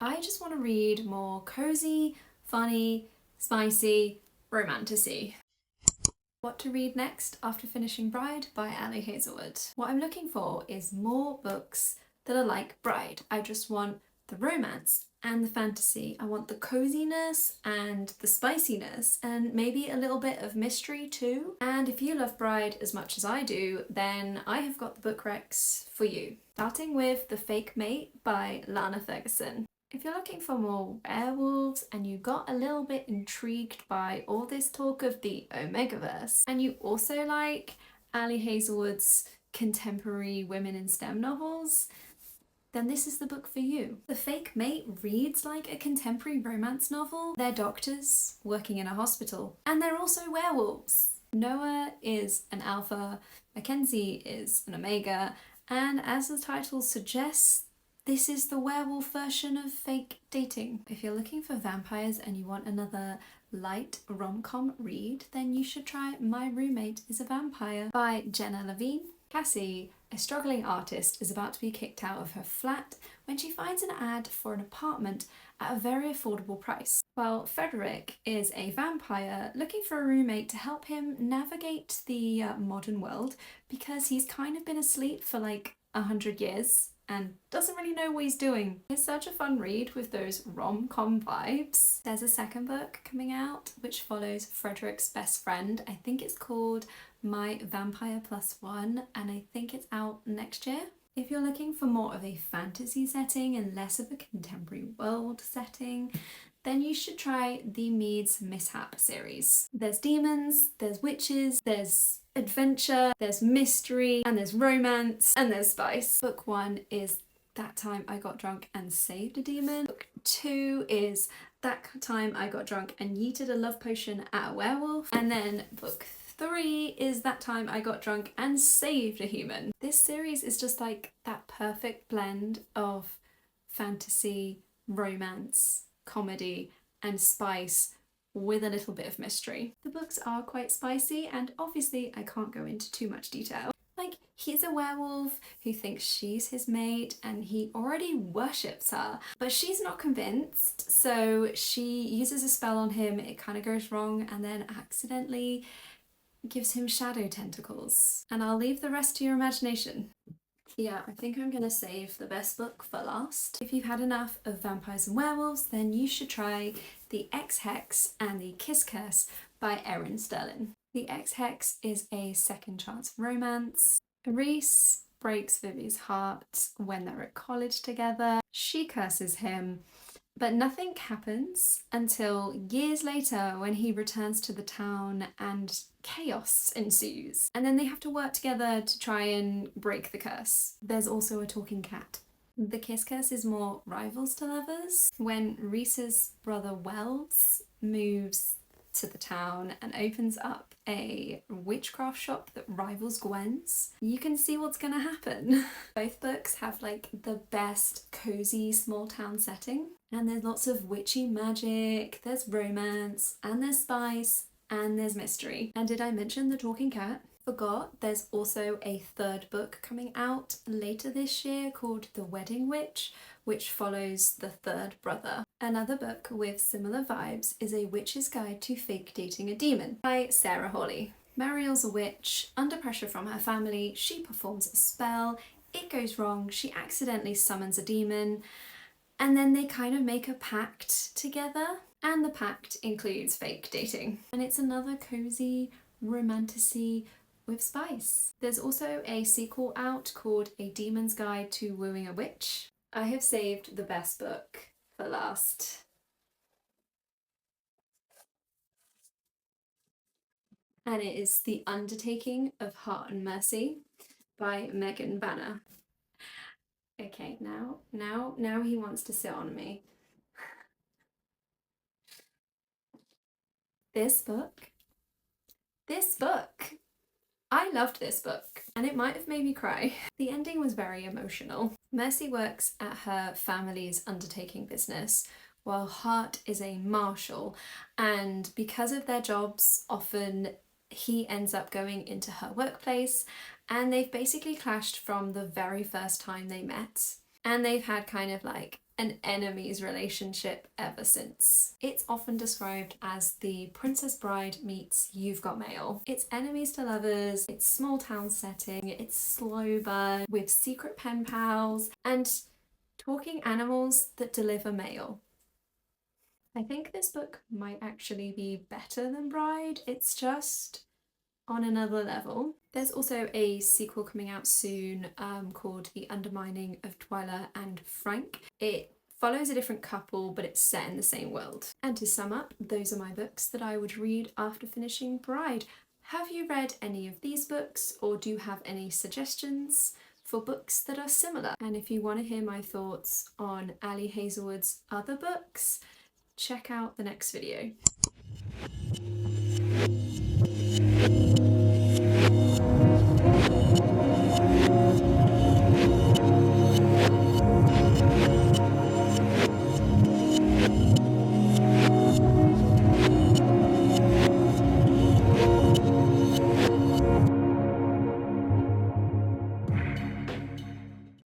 I just want to read more cozy, funny, spicy, romantasy. What to read next after finishing Bride by Ali Hazelwood. What I'm looking for is more books that are like Bride. I just want the romance and the fantasy. I want the coziness and the spiciness and maybe a little bit of mystery too. And if you love Bride as much as I do, then I have got the book recs for you. Starting with The Fake Mate by Lana Ferguson. If you're looking for more werewolves and you got a little bit intrigued by all this talk of the Omegaverse, and you also like Ali Hazelwood's contemporary women in STEM novels, then this is the book for you. The Fake Mate reads like a contemporary romance novel. They're doctors working in a hospital, and they're also werewolves. Noah is an alpha, Mackenzie is an omega, and as the title suggests, this is the werewolf version of fake dating. If you're looking for vampires and you want another light rom-com read, then you should try My Roommate is a Vampire by Jenna Levine. Cassie, a struggling artist, is about to be kicked out of her flat when she finds an ad for an apartment at a very affordable price. While Frederick is a vampire looking for a roommate to help him navigate the modern world because he's kind of been asleep for like 100 years and doesn't really know what he's doing. It's such a fun read with those rom-com vibes. There's a second book coming out which follows Frederick's best friend. I think it's called My Vampire Plus One, and I think it's out next year. If you're looking for more of a fantasy setting and less of a contemporary world setting, then you should try the Meads Mishap series. There's demons, there's witches, there's adventure, there's mystery, and there's romance, and there's spice. Book 1 is That Time I Got Drunk and Saved a Demon. Book 2 is That Time I Got Drunk and Yeeted a Love Potion at a Werewolf. And then book 3 is That Time I Got Drunk and Saved a Human. This series is just like that perfect blend of fantasy, romance, comedy, and spice with a little bit of mystery. The books are quite spicy, and obviously I can't go into too much detail. Like, he's a werewolf who thinks she's his mate and he already worships her, but she's not convinced, so she uses a spell on him, it kind of goes wrong, and then accidentally gives him shadow tentacles. And I'll leave the rest to your imagination. Yeah, I think I'm gonna save the best book for last. If you've had enough of vampires and werewolves, then you should try The Ex Hex and The Kiss Curse by Erin Sterling. The Ex Hex is a second chance romance. Reese breaks Vivi's heart when they're at college together. She curses him, but nothing happens until years later when he returns to the town and chaos ensues. And then they have to work together to try and break the curse. There's also a talking cat. The Kiss Curse is more rivals to lovers. When Reese's brother Wells moves to the town and opens up a witchcraft shop that rivals Gwen's, you can see what's gonna happen. Both books have like the best cozy small town setting, and there's lots of witchy magic, there's romance, and there's spice, and there's mystery. And did I mention the talking cat? Forgot, there's also a third book coming out later this year called The Wedding Witch, which follows the third brother. Another book with similar vibes is A Witch's Guide to Fake Dating a Demon by Sarah Hawley. Mariel's a witch. Under pressure from her family, she performs a spell, it goes wrong, she accidentally summons a demon, and then they kind of make a pact together, and the pact includes fake dating. And it's another cozy romantasy with spice. There's also a sequel out called A Demon's Guide to Wooing a Witch. I have saved the best book for last. And it is The Undertaking of Hart and Mercy by Megan Banner. Okay, now he wants to sit on me. This book, I loved this book, and it might have made me cry. The ending was very emotional. Mercy works at her family's undertaking business, while Hart is a marshal, and because of their jobs, often he ends up going into her workplace, and they've basically clashed from the very first time they met. And they've had kind of like an enemies relationship ever since. It's often described as the Princess Bride meets You've Got Mail. It's enemies to lovers, it's small town setting, it's slow burn with secret pen pals and talking animals that deliver mail. I think this book might actually be better than Bride. It's just on another level. There's also a sequel coming out soon called The Undermining of Twyla and Frank. It follows a different couple, but it's set in the same world. And to sum up, those are my books that I would read after finishing Bride. Have you read any of these books, or do you have any suggestions for books that are similar? And if you want to hear my thoughts on Ali Hazelwood's other books, check out the next video.